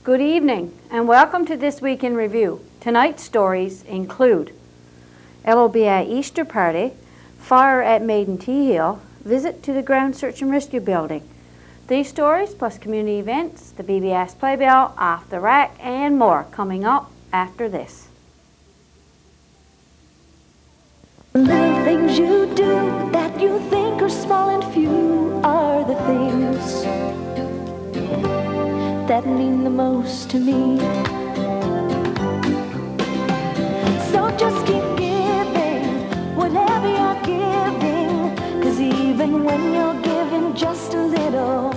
Good evening and welcome to This Week in Review. Tonight's stories include LOBI Easter Party, Fire at Maiden Tea Hill, Visit to the Ground Search and Rescue Building. These stories plus community events, the BBS Playbill, Off the Rack and more coming up after this. The little things you do that you think are small and few are the things that mean the most to me. So just keep giving whatever you're giving, 'cause even when you're giving just a little,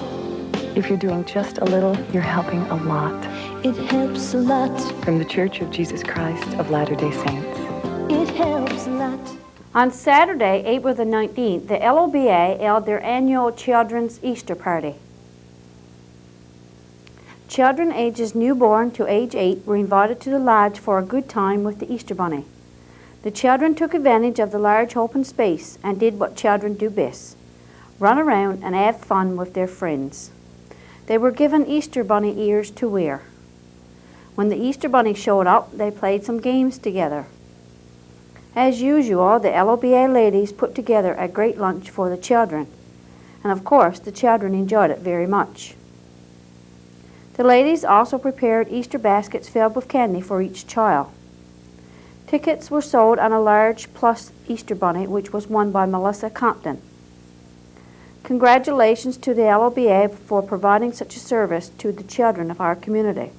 if you're doing just a little, you're helping a lot. it helps a lot. From the Church of Jesus Christ of Latter-day Saints. It helps a lot. On Saturday, April the 19th, the LOBA held their annual Children's Easter Party. Children ages newborn to age 8 were invited to the lodge for a good time with the Easter Bunny. The children took advantage of the large open space and did what children do best: run around and have fun with their friends. They were given Easter Bunny ears to wear. When the Easter Bunny showed up, they played some games together. As usual, the LOBA ladies put together a great lunch for the children, and of course the children enjoyed it very much. The ladies also prepared Easter baskets filled with candy for each child. Tickets were sold on a large plush Easter Bunny, which was won by Melissa Compton. Congratulations to the LOBA for providing such a service to the children of our community.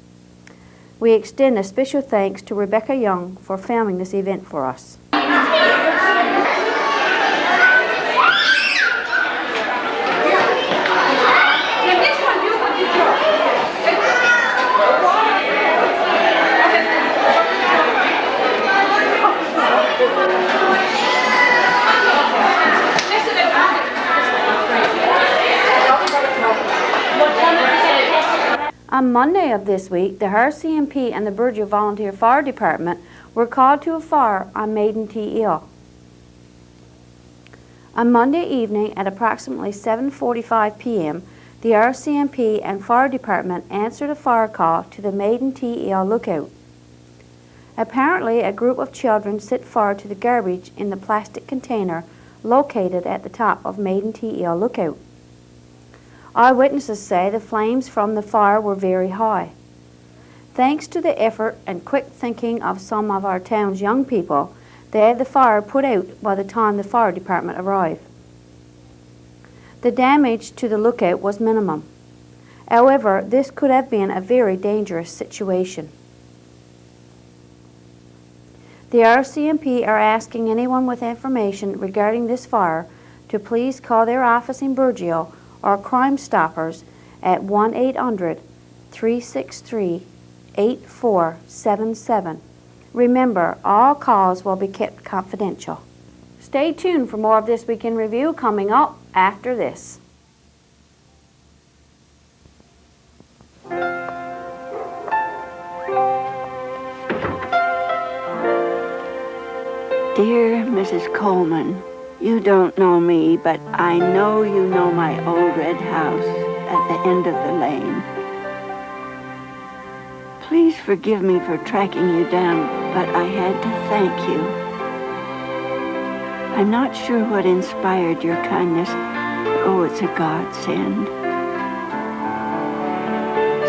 We extend a special thanks to Rebecca Young for filming this event for us. On Monday of this week, the RCMP and the Burgeo Volunteer Fire Department were called to a fire on Maiden Tea Hill. On Monday evening at approximately 7:45 p.m., the RCMP and Fire Department answered a fire call to the Maiden Tea Hill lookout. Apparently, a group of children set fire to the garbage in the plastic container located at the top of Maiden Tea Hill lookout. Eyewitnesses say the flames from the fire were very high. Thanks to the effort and quick thinking of some of our town's young people, they had the fire put out by the time the fire department arrived. The damage to the lookout was minimum. However, this could have been a very dangerous situation. The RCMP are asking anyone with information regarding this fire to please call their office in Burgeo or Crime Stoppers at 1-800-363-8477. Remember, all calls will be kept confidential. Stay tuned for more of This Week in Review coming up after this. Dear Mrs. Coleman, you don't know me, but I know you know my old red house at the end of the lane. Please forgive me for tracking you down, but I had to thank you. I'm not sure what inspired your kindness, but oh, it's a godsend.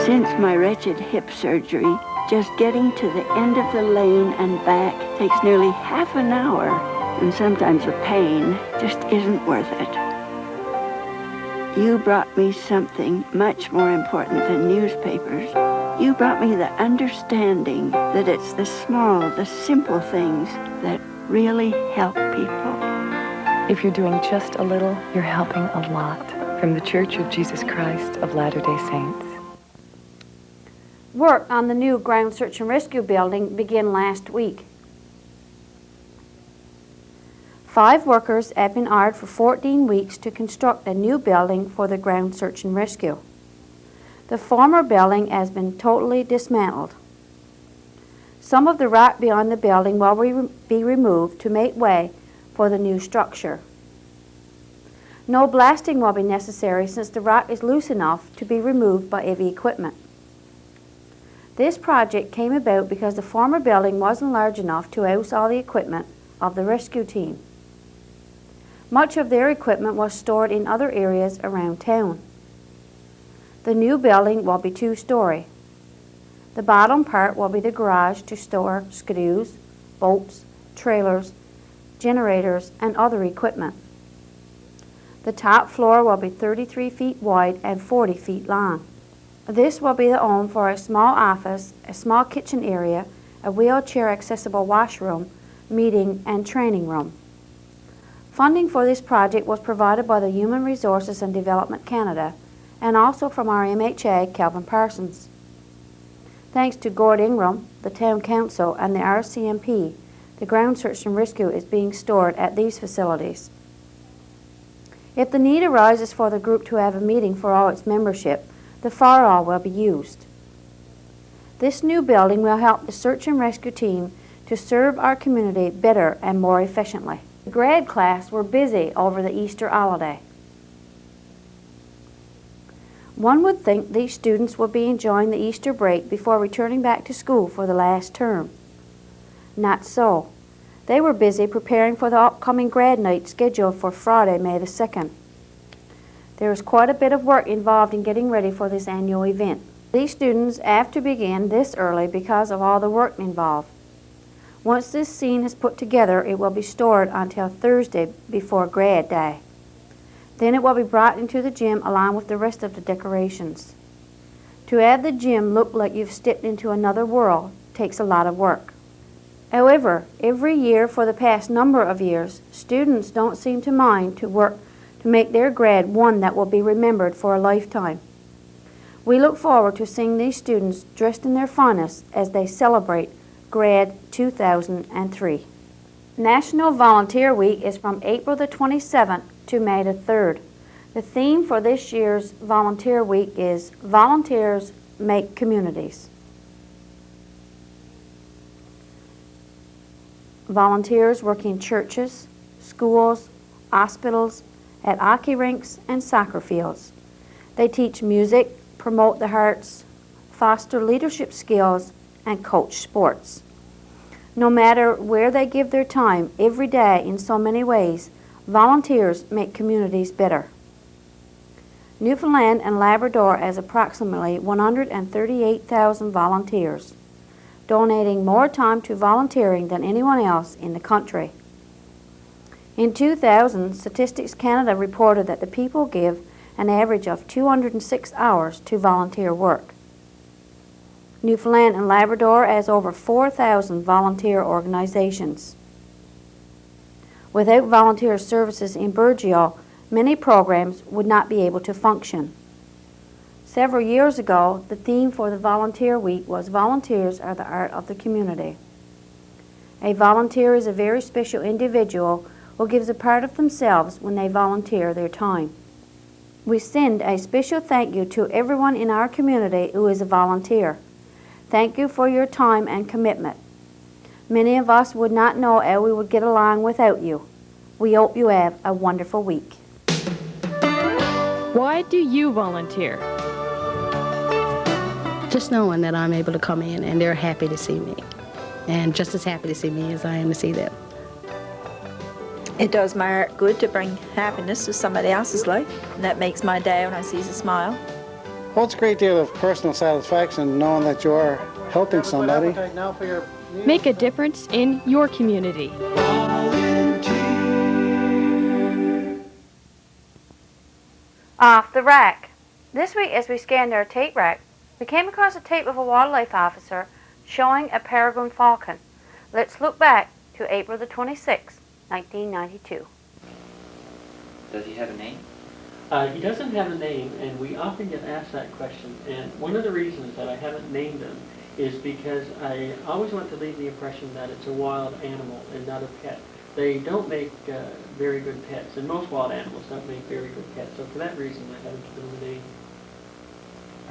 Since my wretched hip surgery, just getting to the end of the lane and back takes nearly half an hour. And sometimes the pain just isn't worth it. You brought me something much more important than newspapers. You brought me the understanding that it's the small, the simple things that really help people. If you're doing just a little, you're helping a lot. From the Church of Jesus Christ of Latter-day Saints. Work on the new Ground Search and Rescue Building began last week. 5 workers have been hired for 14 weeks to construct a new building for the Ground Search and Rescue. The former building has been totally dismantled. Some of the rock beyond the building will be removed to make way for the new structure. No blasting will be necessary since the rock is loose enough to be removed by heavy equipment. This project came about because the former building wasn't large enough to house all the equipment of the rescue team. Much of their equipment was stored in other areas around town. The new building will be 2-story. The bottom part will be the garage to store skidoos, boats, trailers, generators, and other equipment. The top floor will be 33 feet wide and 40 feet long. This will be the home for a small office, a small kitchen area, a wheelchair-accessible washroom, meeting and training room. Funding for this project was provided by the Human Resources and Development Canada and also from our MHA, Kelvin Parsons. Thanks to Gord Ingram, the Town Council, and the RCMP, the ground search and rescue is being stored at these facilities. If the need arises for the group to have a meeting for all its membership, the fire hall will be used. This new building will help the search and rescue team to serve our community better and more efficiently. The grad class were busy over the Easter holiday. One would think these students would be enjoying the Easter break before returning back to school for the last term. Not so. They were busy preparing for the upcoming grad night scheduled for Friday, May the 2nd. There is quite a bit of work involved in getting ready for this annual event. These students have to begin this early because of all the work involved. Once this scene is put together, it will be stored until Thursday before grad day. Then it will be brought into the gym along with the rest of the decorations. To have the gym look like you've stepped into another world takes a lot of work. However, every year for the past number of years, students don't seem to mind to work to make their grad one that will be remembered for a lifetime. We look forward to seeing these students dressed in their finest as they celebrate Grad 2003. National Volunteer Week is from April the 27th to May the 3rd. The theme for this year's Volunteer Week is Volunteers Make Communities. Volunteers work in churches, schools, hospitals, at hockey rinks and soccer fields. They teach music, promote the arts, foster leadership skills, and coach sports. No matter where they give their time, every day in so many ways, volunteers make communities better. Newfoundland and Labrador has approximately 138,000 volunteers, donating more time to volunteering than anyone else in the country. In 2000, Statistics Canada reported that the people give an average of 206 hours to volunteer work. Newfoundland and Labrador has over 4,000 volunteer organizations. Without volunteer services in Burgeo, many programs would not be able to function. Several years ago, the theme for the Volunteer Week was Volunteers are the Art of the Community. A volunteer is a very special individual who gives a part of themselves when they volunteer their time. We send a special thank you to everyone in our community who is a volunteer. Thank you for your time and commitment. Many of us would not know how we would get along without you. We hope you have a wonderful week. Why do you volunteer? Just knowing that I'm able to come in and they're happy to see me, and just as happy to see me as I am to see them. It does my heart good to bring happiness to somebody else's life, and that makes my day when I see a smile. Well, it's a great deal of personal satisfaction knowing that you are helping somebody. Make a difference in your community. Off the rack. This week, as we scanned our tape rack, we came across a tape of a wildlife officer showing a peregrine falcon. Let's look back to April the 26th, 1992. Does he have a name? He doesn't have a name, and we often get asked that question. And one of the reasons that I haven't named him is because I always want to leave the impression that it's a wild animal and not a pet. They don't make very good pets, and most wild animals don't make very good pets. So for that reason, I haven't given him a name.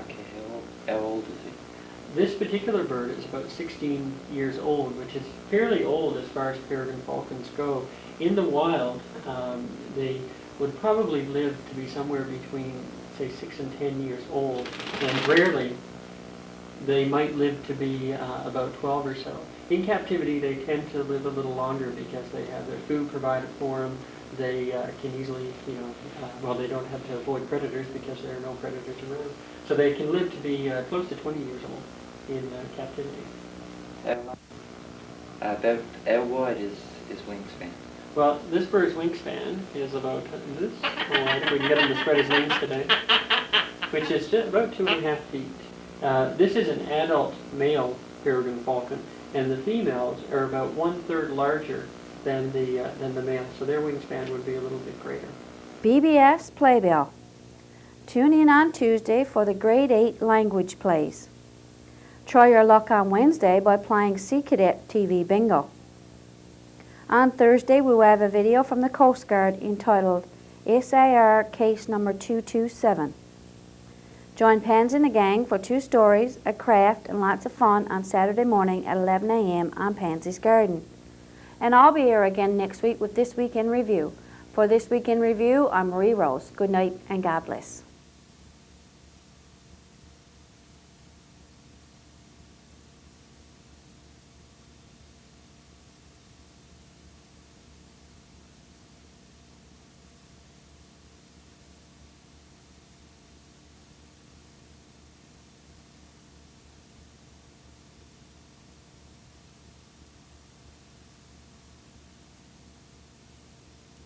Okay, how old is he? This particular bird is about 16 years old, which is fairly old as far as peregrine falcons go. In the wild, they would probably live to be somewhere between, say, 6 and 10 years old, and rarely they might live to be about 12 or so. In captivity, they tend to live a little longer because they have their food provided for them. They can easily, well, they don't have to avoid predators because there are no predators around. So they can live to be close to 20 years old in captivity. About how wide is wingspan? Well, this bird's wingspan is about this. I think we can get him to spread his wings today, which is just about 2.5 feet. This is an adult male peregrine falcon, and the females are about 1/3 larger than the male, so their wingspan would be a little bit greater. BBS Playbill. Tune in on Tuesday for the Grade 8 language plays. Try your luck on Wednesday by playing Sea Cadet TV Bingo. On Thursday, we will have a video from the Coast Guard entitled SAR Case Number 227. Join Pansy and the gang for 2 stories, a craft, and lots of fun on Saturday morning at 11 a.m. on Pansy's Garden. And I'll be here again next week with This Week in Review. For This Week in Review, I'm Marie Rose. Good night and God bless.